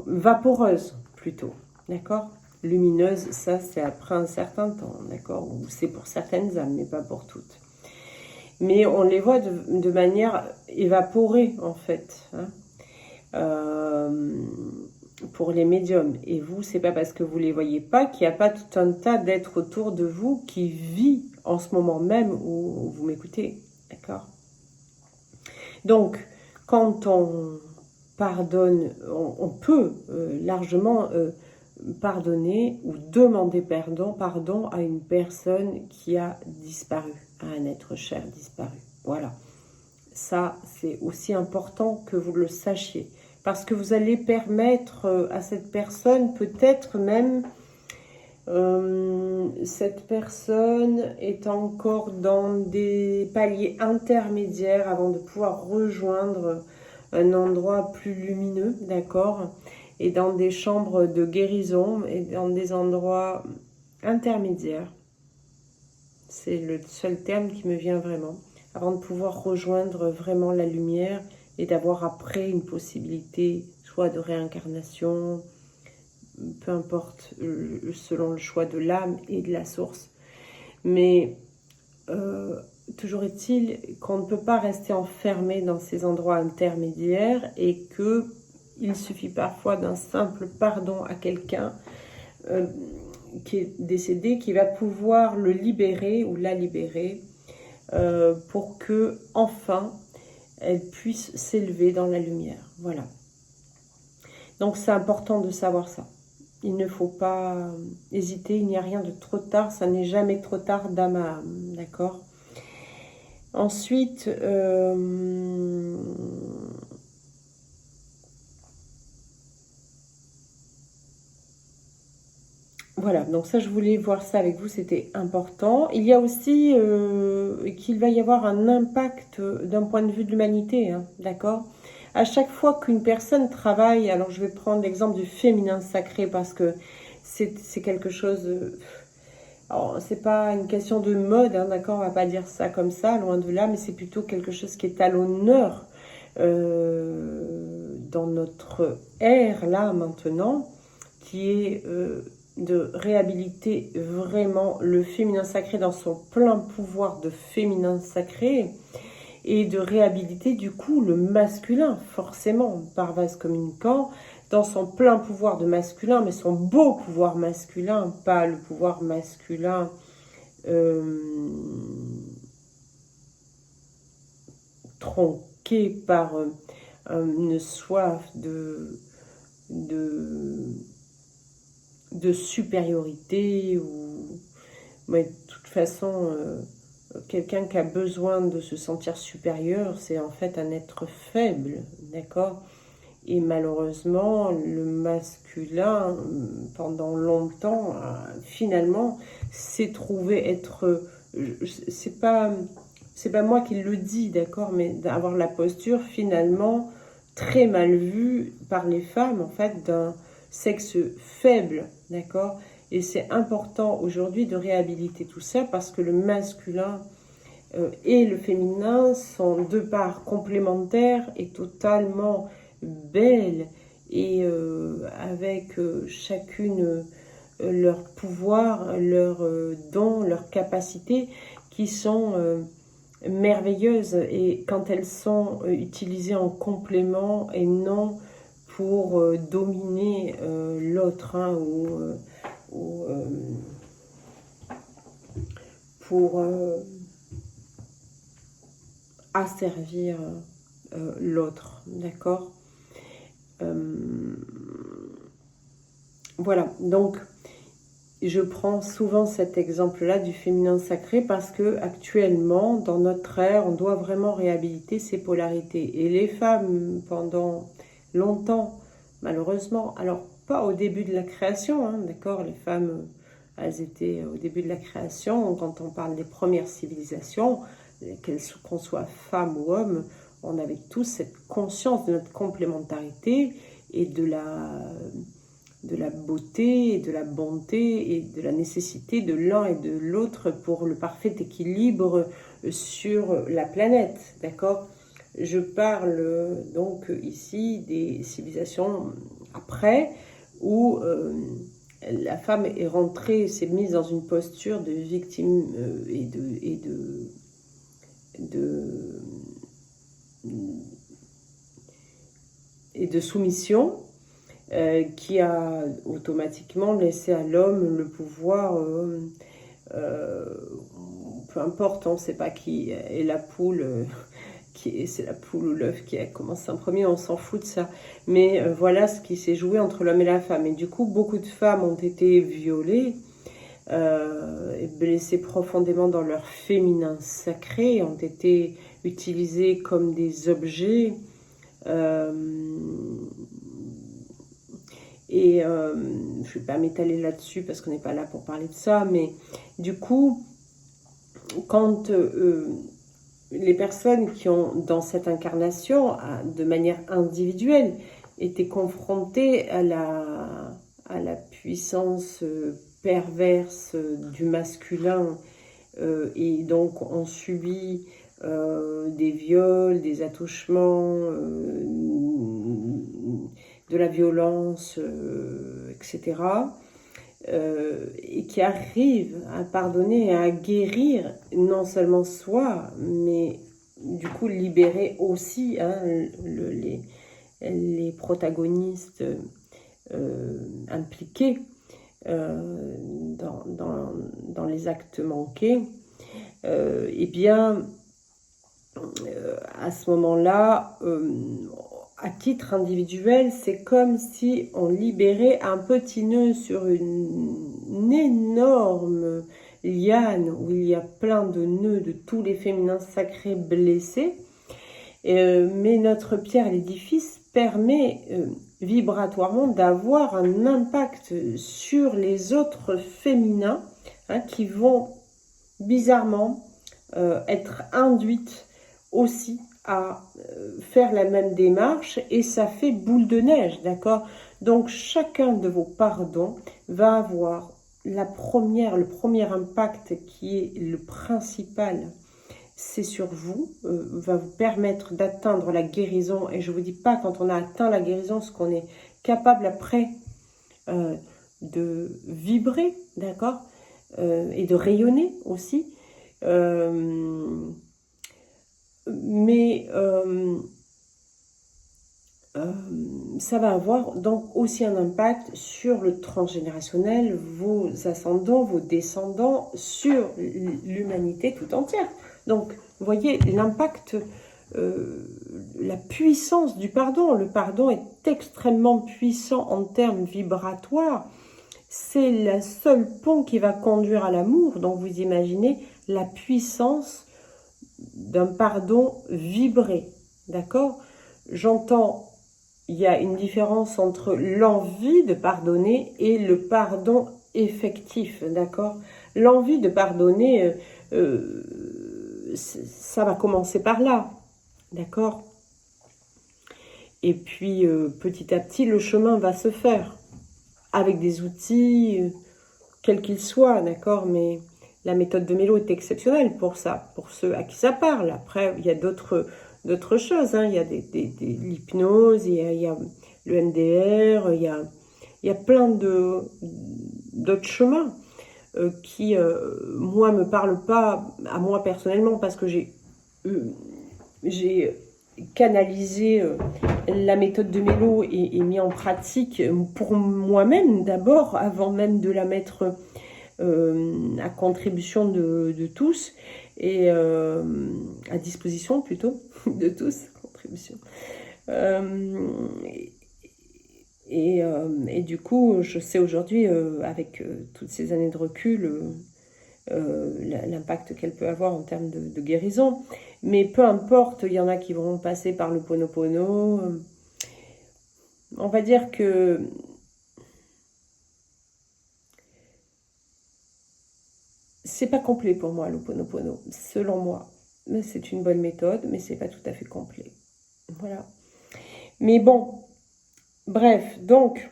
vaporeuse plutôt, d'accord? Lumineuse, ça c'est après un certain temps, d'accord? Ou c'est pour certaines âmes, mais pas pour toutes. Mais on les voit de manière évaporée en fait, hein, pour les médiums. Et vous, c'est pas parce que vous les voyez pas qu'il n'y a pas tout un tas d'êtres autour de vous qui vit en ce moment même où vous m'écoutez, d'accord? Donc, quand on pardonne, on peut largement pardonner ou demander pardon à une personne qui a disparu, à un être cher disparu. Voilà. Ça, c'est aussi important que vous le sachiez. Parce que vous allez permettre à cette personne, peut-être même, cette personne est encore dans des paliers intermédiaires avant de pouvoir rejoindre un endroit plus lumineux, d'accord? Et dans des chambres de guérison et dans des endroits intermédiaires. C'est le seul terme qui me vient vraiment. Avant de pouvoir rejoindre vraiment la lumière et d'avoir après une possibilité, soit de réincarnation, peu importe, selon le choix de l'âme et de la source. Mais toujours est-il qu'on ne peut pas rester enfermé dans ces endroits intermédiaires et qu'il suffit parfois d'un simple pardon à quelqu'un qui est décédé, qui va pouvoir le libérer ou la libérer pour que enfin elle puisse s'élever dans la lumière. Voilà. Donc c'est important de savoir ça. Il ne faut pas hésiter, il n'y a rien de trop tard, ça n'est jamais trop tard d'âme à âme, d'accord? Ensuite, voilà, donc ça je voulais voir ça avec vous, c'était important. Il y a aussi qu'il va y avoir un impact d'un point de vue de l'humanité, hein, d'accord? À chaque fois qu'une personne travaille, alors je vais prendre l'exemple du féminin sacré parce que c'est quelque chose... alors, c'est pas une question de mode, hein, d'accord? On va pas dire ça comme ça, loin de là, mais c'est plutôt quelque chose qui est à l'honneur dans notre ère, là, maintenant, qui est de réhabiliter vraiment le féminin sacré dans son plein pouvoir de féminin sacré et de réhabiliter du coup le masculin, forcément, par vase communicant, dans son plein pouvoir de masculin, mais son beau pouvoir masculin, pas le pouvoir masculin tronqué par une soif de supériorité ou mais de toute façon quelqu'un qui a besoin de se sentir supérieur, c'est en fait un être faible, d'accord? Et malheureusement, le masculin, pendant longtemps, finalement, s'est trouvé être... c'est pas moi qui le dis, d'accord? Mais d'avoir la posture, finalement, très mal vue par les femmes, en fait, d'un sexe faible, d'accord? Et c'est important aujourd'hui de réhabiliter tout ça parce que le masculin et le féminin sont deux parts complémentaires et totalement belles et avec chacune leur pouvoir, leurs dons, leurs capacités qui sont merveilleuses et quand elles sont utilisées en complément et non pour dominer l'autre hein, ou pour asservir l'autre, d'accord? Voilà, donc je prends souvent cet exemple-là du féminin sacré parce que actuellement, dans notre ère, on doit vraiment réhabiliter ces polarités. Et les femmes, pendant longtemps, malheureusement, alors pas au début de la création, hein, d'accord, les femmes, elles étaient au début de la création, quand on parle des premières civilisations, qu'on soit femme ou homme, on avait tous cette conscience de notre complémentarité et de la beauté, de la bonté et de la nécessité de l'un et de l'autre pour le parfait équilibre sur la planète, d'accord? Je parle donc ici des civilisations après où la femme est rentrée, s'est mise dans une posture de victime et de soumission, qui a automatiquement laissé à l'homme le pouvoir, peu importe, on ne sait pas qui est la poule, c'est la poule ou l'œuf qui a commencé en premier, on s'en fout de ça. Mais voilà ce qui s'est joué entre l'homme et la femme. Et du coup, beaucoup de femmes ont été violées et blessées profondément dans leur féminin sacré, ont été utilisées comme des objets. Et je ne vais pas m'étaler là-dessus parce qu'on n'est pas là pour parler de ça, mais du coup, quand les personnes qui ont, dans cette incarnation, de manière individuelle, été confrontées à la puissance perverse du masculin et donc ont subi des viols, des attouchements, de la violence, etc. Et qui arrivent à pardonner et à guérir non seulement soi, mais du coup libérer aussi les protagonistes impliqués dans les actes manqués, et bien à ce moment-là, à titre individuel, c'est comme si on libérait un petit nœud sur une énorme liane où il y a plein de nœuds de tous les féminins sacrés blessés. Mais notre pierre à l'édifice permet vibratoirement d'avoir un impact sur les autres féminins qui vont bizarrement être induites aussi à faire la même démarche, et ça fait boule de neige, d'accord? Donc chacun de vos pardons va avoir le premier impact qui est le principal, c'est sur vous, va vous permettre d'atteindre la guérison. Et je ne vous dis pas quand on a atteint la guérison, ce qu'on est capable après de vibrer, d'accord, et de rayonner aussi. Mais ça va avoir donc aussi un impact sur le transgénérationnel, vos ascendants, vos descendants, sur l'humanité tout entière. Donc, vous voyez l'impact, la puissance du pardon. Le pardon est extrêmement puissant en termes vibratoires. C'est le seul pont qui va conduire à l'amour. Donc, vous imaginez la puissance d'un pardon vibré, d'accord? J'entends, il y a une différence entre l'envie de pardonner et le pardon effectif, d'accord? L'envie de pardonner, ça va commencer par là, d'accord? Et puis, petit à petit, le chemin va se faire avec des outils, quels qu'ils soient, d'accord? Mais la méthode de Mélo est exceptionnelle pour ça, pour ceux à qui ça parle. Après, il y a d'autres choses, hein. Il y a l'hypnose, il y a le MDR, il y a plein d'autres chemins qui, moi, me parlent pas à moi personnellement, parce que j'ai canalisé la méthode de Mélo et mis en pratique pour moi-même d'abord, avant même de la mettre à contribution de tous, et à disposition plutôt de tous, contribution. Et du coup, je sais aujourd'hui, avec toutes ces années de recul, l'impact qu'elle peut avoir en termes de guérison. Mais peu importe, il y en a qui vont passer par le Ponopono. On va dire que c'est pas complet pour moi, le Ponopono, selon moi. Mais c'est une bonne méthode, mais c'est pas tout à fait complet. Voilà. Mais bon, bref, donc,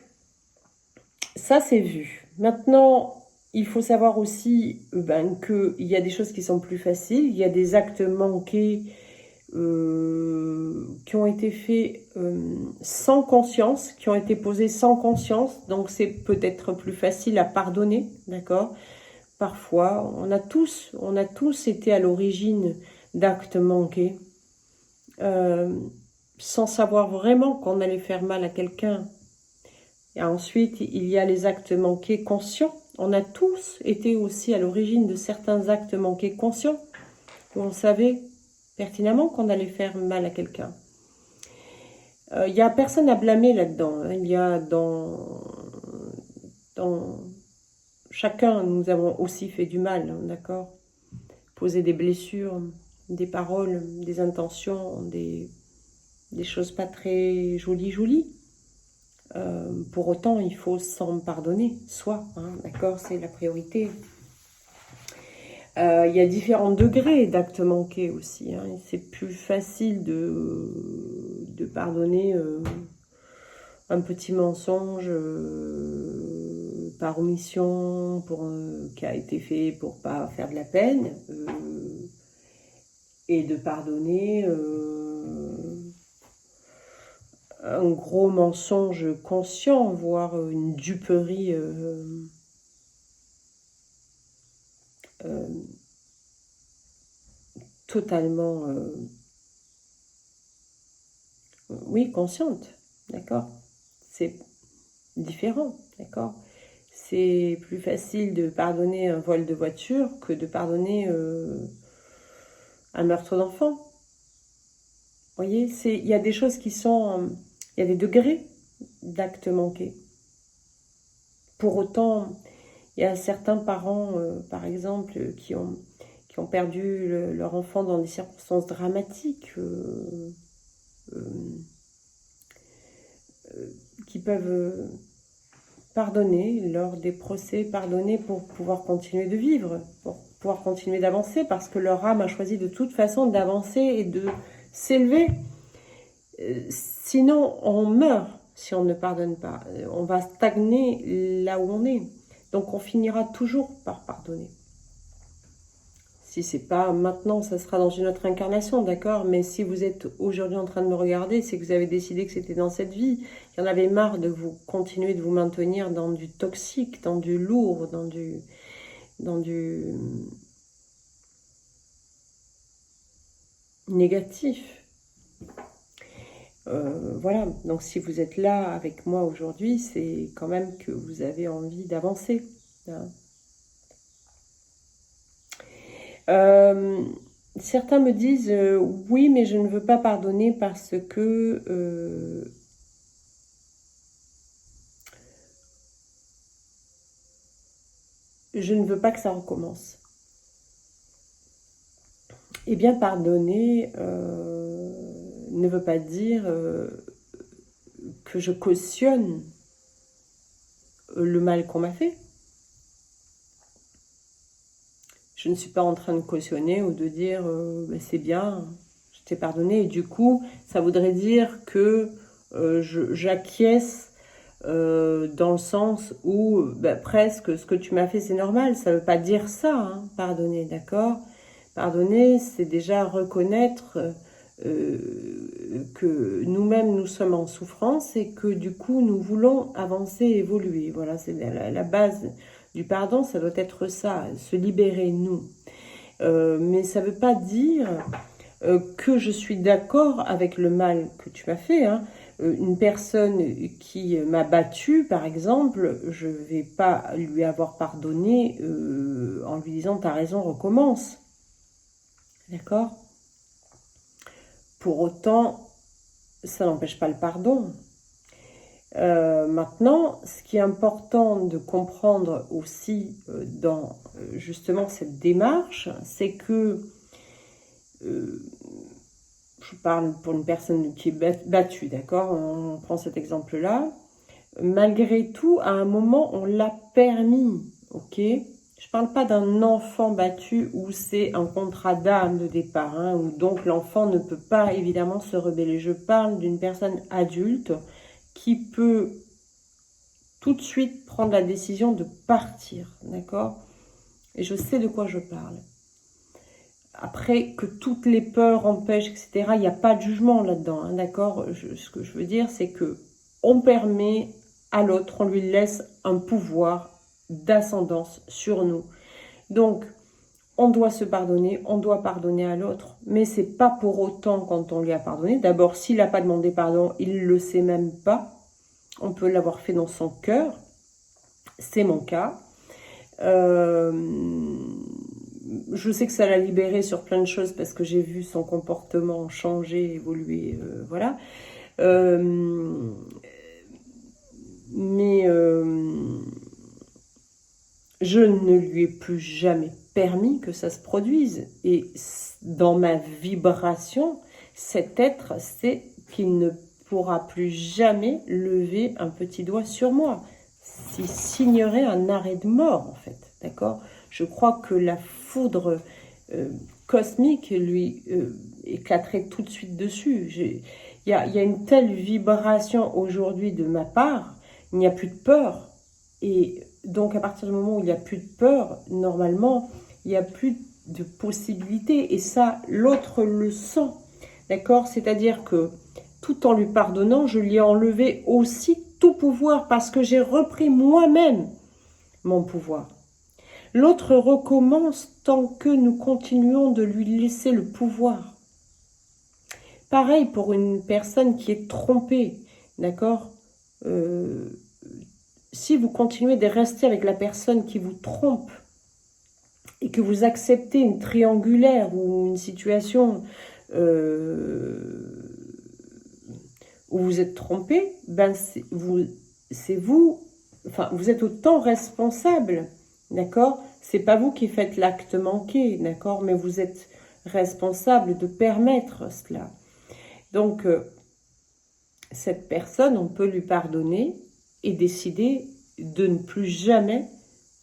ça c'est vu. Maintenant, il faut savoir aussi qu'il y a des choses qui sont plus faciles, il y a des actes manqués qui ont été faits sans conscience, qui ont été posés sans conscience, donc c'est peut-être plus facile à pardonner, d'accord? Parfois, on a tous été à l'origine d'actes manqués, sans savoir vraiment qu'on allait faire mal à quelqu'un. Et ensuite, il y a les actes manqués conscients. On a tous été aussi à l'origine de certains actes manqués conscients, où on savait pertinemment qu'on allait faire mal à quelqu'un. Il n'y a personne à blâmer là-dedans. Il y a dans chacun, nous avons aussi fait du mal, d'accord? Poser des blessures, des paroles, des intentions, des choses pas très jolies. Pour autant, il faut s'en pardonner, soi, hein, d'accord? C'est la priorité. Il y a différents degrés d'actes manqués aussi. Hein. C'est plus facile de pardonner un petit mensonge par omission qui a été fait pour pas faire de la peine et de pardonner un gros mensonge conscient, voire une duperie totalement oui, consciente, d'accord? C'est différent, d'accord? C'est plus facile de pardonner un vol de voiture que de pardonner un meurtre d'enfant. Vous voyez, il y a des choses qui sont... il y a des degrés d'actes manqués. Pour autant, il y a certains parents, par exemple, qui ont perdu leur enfant dans des circonstances dramatiques, qui peuvent pardonner lors des procès, pardonner pour pouvoir continuer de vivre, pour pouvoir continuer d'avancer, parce que leur âme a choisi de toute façon d'avancer et de s'élever. Sinon, on meurt si on ne pardonne pas. On va stagner là où on est. Donc, on finira toujours par pardonner. Si c'est pas maintenant, ça sera dans une autre incarnation, d'accord? Mais si vous êtes aujourd'hui en train de me regarder, c'est que vous avez décidé que c'était dans cette vie. Il y en avait marre de vous continuer de vous maintenir dans du toxique, dans du lourd, dans du négatif. Voilà, donc si vous êtes là avec moi aujourd'hui, c'est quand même que vous avez envie d'avancer. Hein. Certains me disent oui, mais je ne veux pas pardonner parce que je ne veux pas que ça recommence. Eh bien, pardonner ne veut pas dire que je cautionne le mal qu'on m'a fait. Je ne suis pas en train de cautionner ou de dire c'est bien, je t'ai pardonné. Et du coup, ça voudrait dire que j'acquiesce dans le sens où presque ce que tu m'as fait c'est normal. Ça ne veut pas dire ça, hein, pardonner, d'accord? Pardonner, c'est déjà reconnaître que nous-mêmes nous sommes en souffrance et que du coup nous voulons avancer, évoluer. Voilà, c'est la base du pardon, ça doit être ça, se libérer nous. Mais ça ne veut pas dire que je suis d'accord avec le mal que tu m'as fait. Hein. Une personne qui m'a battue, par exemple, je ne vais pas lui avoir pardonné en lui disant « t'as raison, recommence ». D'accord? Pour autant, ça n'empêche pas le pardon. Maintenant, ce qui est important de comprendre aussi dans justement cette démarche, c'est que je parle pour une personne qui est battue, d'accord? On prend cet exemple-là. Malgré tout, à un moment, on l'a permis, ok? Je parle pas d'un enfant battu où c'est un contrat d'âme de départ, hein, où donc l'enfant ne peut pas évidemment se rebeller. Je parle d'une personne adulte qui peut tout de suite prendre la décision de partir, d'accord? Et je sais de quoi je parle. Après, que toutes les peurs empêchent, etc., il n'y a pas de jugement là-dedans, hein, d'accord? Ce que je veux dire, c'est que on permet à l'autre, on lui laisse un pouvoir d'ascendance sur nous. Donc, on doit se pardonner, on doit pardonner à l'autre, mais c'est pas pour autant quand on lui a pardonné. D'abord, s'il n'a pas demandé pardon, il le sait même pas. On peut l'avoir fait dans son cœur. C'est mon cas. Je sais que ça l'a libéré sur plein de choses parce que j'ai vu son comportement changer, évoluer, voilà. Mais je ne lui ai plus jamais permis que ça se produise. Et dans ma vibration, cet être sait qu'il ne pourra plus jamais lever un petit doigt sur moi. Il signerait un arrêt de mort, en fait. D'accord? Je crois que la foudre cosmique lui éclaterait tout de suite dessus. Il y a une telle vibration aujourd'hui de ma part, il n'y a plus de peur. Et donc, à partir du moment où il n'y a plus de peur, normalement, il n'y a plus de possibilités. Et ça, l'autre le sent. D'accord? C'est-à-dire que tout en lui pardonnant, je lui ai enlevé aussi tout pouvoir parce que j'ai repris moi-même mon pouvoir. L'autre recommence tant que nous continuons de lui laisser le pouvoir. Pareil pour une personne qui est trompée, d'accord? Si vous continuez de rester avec la personne qui vous trompe et que vous acceptez une triangulaire ou une situation où vous êtes trompé, ben c'est vous, enfin vous êtes autant responsable, d'accord? C'est pas vous qui faites l'acte manqué, d'accord? Mais vous êtes responsable de permettre cela. Donc cette personne, on peut lui pardonner et décider de ne plus jamais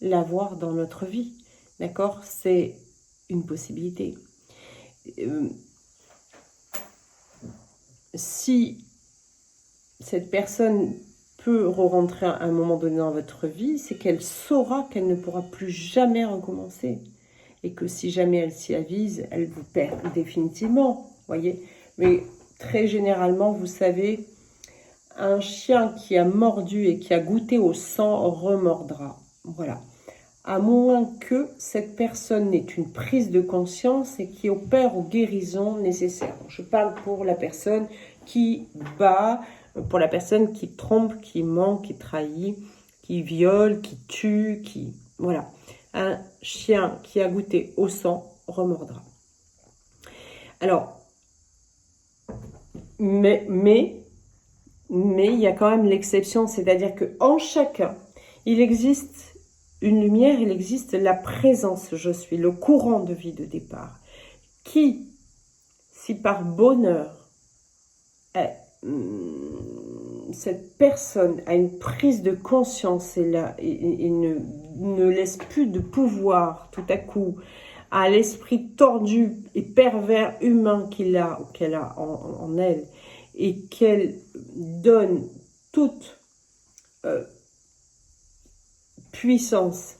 l'avoir dans notre vie, d'accord? C'est une possibilité. Si cette personne peut re-rentrer à un moment donné dans votre vie, c'est qu'elle saura qu'elle ne pourra plus jamais recommencer. Et que si jamais elle s'y avise, elle vous perd définitivement, voyez. Mais très généralement, vous savez, un chien qui a mordu et qui a goûté au sang remordra. Voilà. À moins que cette personne n'ait une prise de conscience et qui opère aux guérisons nécessaires. Je parle pour la personne qui bat, pour la personne qui trompe, qui ment, qui trahit, qui viole, qui tue, qui... Voilà. Un chien qui a goûté au sang remordra. Alors, mais il y a quand même l'exception, c'est-à-dire qu'en chacun, il existe une lumière, il existe la présence, je suis, le courant de vie de départ, qui, si par bonheur, cette personne a une prise de conscience et ne laisse plus de pouvoir tout à coup à l'esprit tordu et pervers humain qu'elle a en elle, et qu'elle donne toute puissance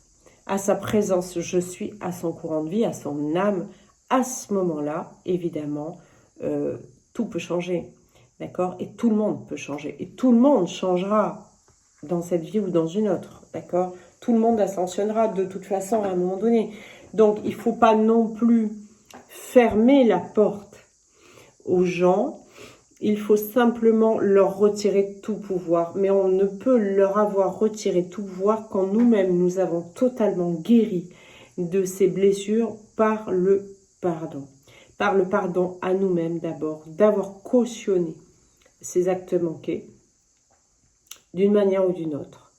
à sa présence, je suis, à son courant de vie, à son âme, à ce moment-là, évidemment, tout peut changer, d'accord? Et tout le monde peut changer, et tout le monde changera dans cette vie ou dans une autre, d'accord? Tout le monde ascensionnera de toute façon à un moment donné. Donc, il ne faut pas non plus fermer la porte aux gens. Il faut simplement leur retirer tout pouvoir. Mais on ne peut leur avoir retiré tout pouvoir quand nous-mêmes, nous avons totalement guéri de ces blessures par le pardon. Par le pardon à nous-mêmes d'abord, d'avoir cautionné ces actes manqués. d'une manière ou d'une autre.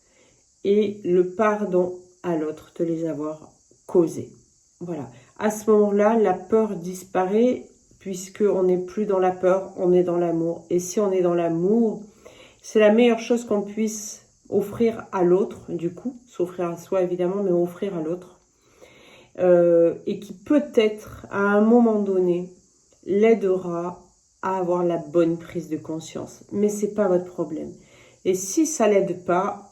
Et le pardon à l'autre de les avoir causés. Voilà. À ce moment-là, la peur disparaît, puisqu'on n'est plus dans la peur, on est dans l'amour. Et si on est dans l'amour, c'est la meilleure chose qu'on puisse offrir à l'autre, du coup, s'offrir à soi évidemment, mais offrir à l'autre. Et qui peut-être, à un moment donné, l'aidera à avoir la bonne prise de conscience. Mais ce n'est pas votre problème. Et si ça ne l'aide pas,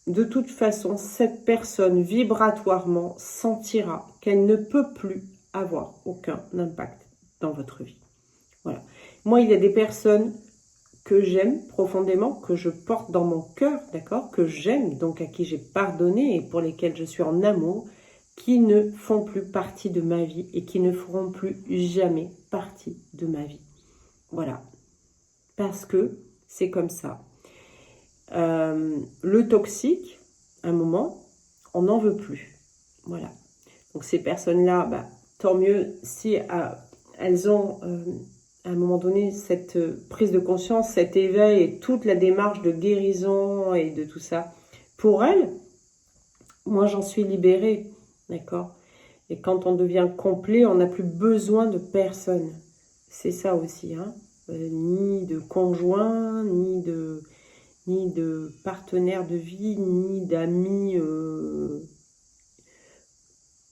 de toute façon, cette personne vibratoirement sentira qu'elle ne peut plus avoir aucun impact dans votre vie. Voilà. Moi, il y a des personnes que j'aime profondément, que je porte dans mon cœur, d'accord, que j'aime, donc à qui j'ai pardonné et pour lesquelles je suis en amour, qui ne font plus partie de ma vie et qui ne feront plus jamais partie de ma vie. Voilà. Parce que c'est comme ça. Le toxique, à un moment, on n'en veut plus. Voilà. Donc ces personnes-là, tant mieux si elles ont à un moment donné cette prise de conscience, cet éveil et toute la démarche de guérison et de tout ça. Pour elles, moi j'en suis libérée, d'accord? Et quand on devient complet, on n'a plus besoin de personne. C'est ça aussi, hein? Ni de conjoint, ni de partenaire de vie, ni d'amis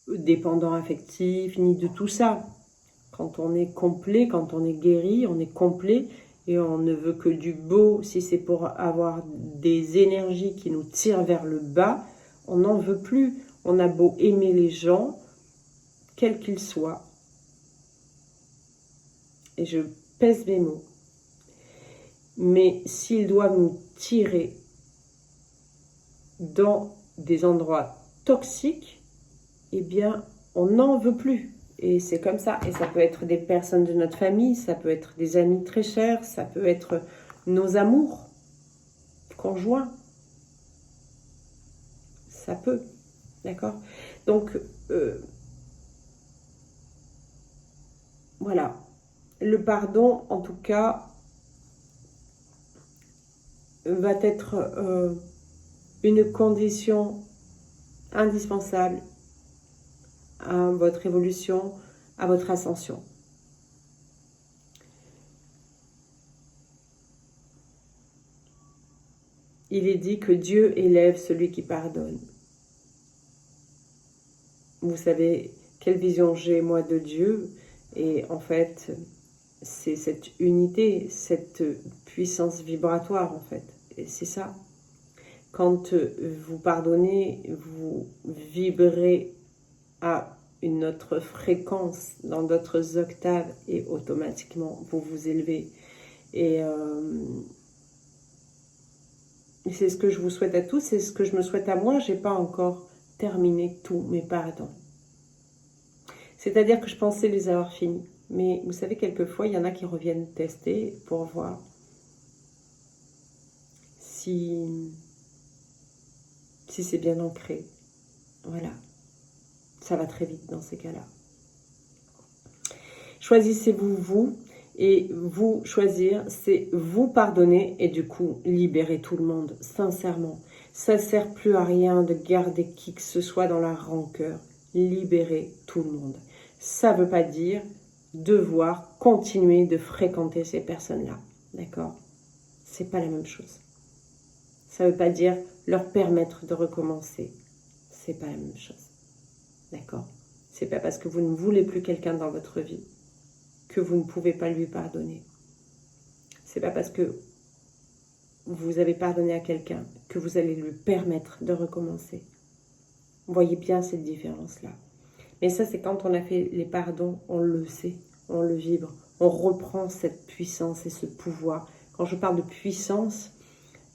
dépendants affectifs, ni de tout ça. Quand on est complet, quand on est guéri, on est complet et on ne veut que du beau. Si c'est pour avoir des énergies qui nous tirent vers le bas, on n'en veut plus. On a beau aimer les gens, quels qu'ils soient. Et je pèse mes mots. Mais s'ils doivent nous tirer dans des endroits toxiques, eh bien, on n'en veut plus. Et c'est comme ça. Et ça peut être des personnes de notre famille, ça peut être des amis très chers, ça peut être nos amours conjoints. Ça peut. D'accord? Donc, voilà. Le pardon, en tout cas, va être une condition indispensable à votre évolution, à votre ascension. Il est dit que Dieu élève celui qui pardonne. Vous savez quelle vision j'ai moi de Dieu, et en fait, c'est cette unité, cette puissance vibratoire en fait. Et c'est ça. Quand vous pardonnez, vous vibrez à une autre fréquence, dans d'autres octaves, et automatiquement vous vous élevez. Et c'est ce que je vous souhaite à tous, c'est ce que je me souhaite à moi. J'ai pas encore terminé tous mes pardons. C'est-à-dire que je pensais les avoir finis. Mais vous savez, quelquefois, il y en a qui reviennent tester pour voir si c'est bien ancré. Voilà. Ça va très vite dans ces cas-là. Choisissez-vous, vous. Et vous choisir, c'est vous pardonner et du coup libérer tout le monde, sincèrement. Ça ne sert plus à rien de garder qui que ce soit dans la rancœur. Libérer tout le monde. Ça ne veut pas dire devoir continuer de fréquenter ces personnes-là. D'accord? C'est pas la même chose. Ça ne veut pas dire leur permettre de recommencer. C'est pas la même chose. D'accord? C'est pas parce que vous ne voulez plus quelqu'un dans votre vie que vous ne pouvez pas lui pardonner. C'est pas parce que vous avez pardonné à quelqu'un que vous allez lui permettre de recommencer. Vous voyez bien cette différence-là. Mais ça, c'est quand on a fait les pardons, on le sait, on le vibre, on reprend cette puissance et ce pouvoir. Quand je parle de puissance,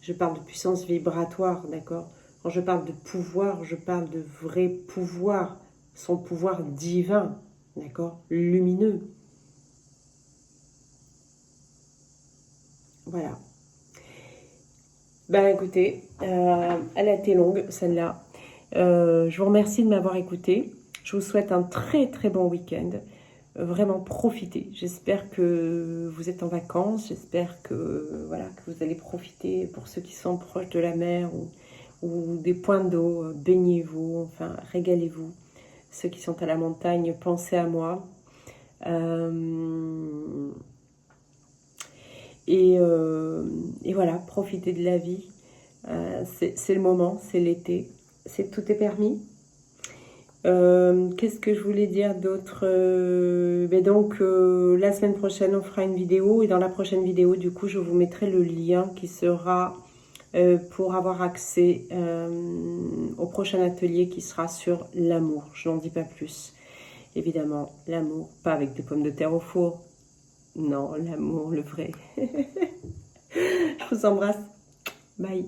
je parle de puissance vibratoire, d'accord? Quand je parle de pouvoir, je parle de vrai pouvoir, son pouvoir divin, d'accord? Lumineux. Voilà. Ben écoutez, elle a été longue celle-là. Je vous remercie de m'avoir écouté. Je vous souhaite un très très bon week-end. vraiment profitez. J'espère que vous êtes en vacances, j'espère que, voilà, que vous allez profiter pour ceux qui sont proches de la mer ou des points d'eau, baignez-vous, enfin régalez-vous. Ceux qui sont à la montagne, pensez à moi. Et voilà, profitez de la vie. C'est le moment, c'est l'été, tout est permis. Qu'est-ce que je voulais dire d'autre? Donc la semaine prochaine on fera une vidéo, et dans la prochaine vidéo du coup je vous mettrai le lien qui sera pour avoir accès au prochain atelier qui sera sur l'amour. Je n'en dis pas plus. Évidemment, l'amour, pas avec des pommes de terre au four. Non, l'amour, le vrai. Je vous embrasse. Bye.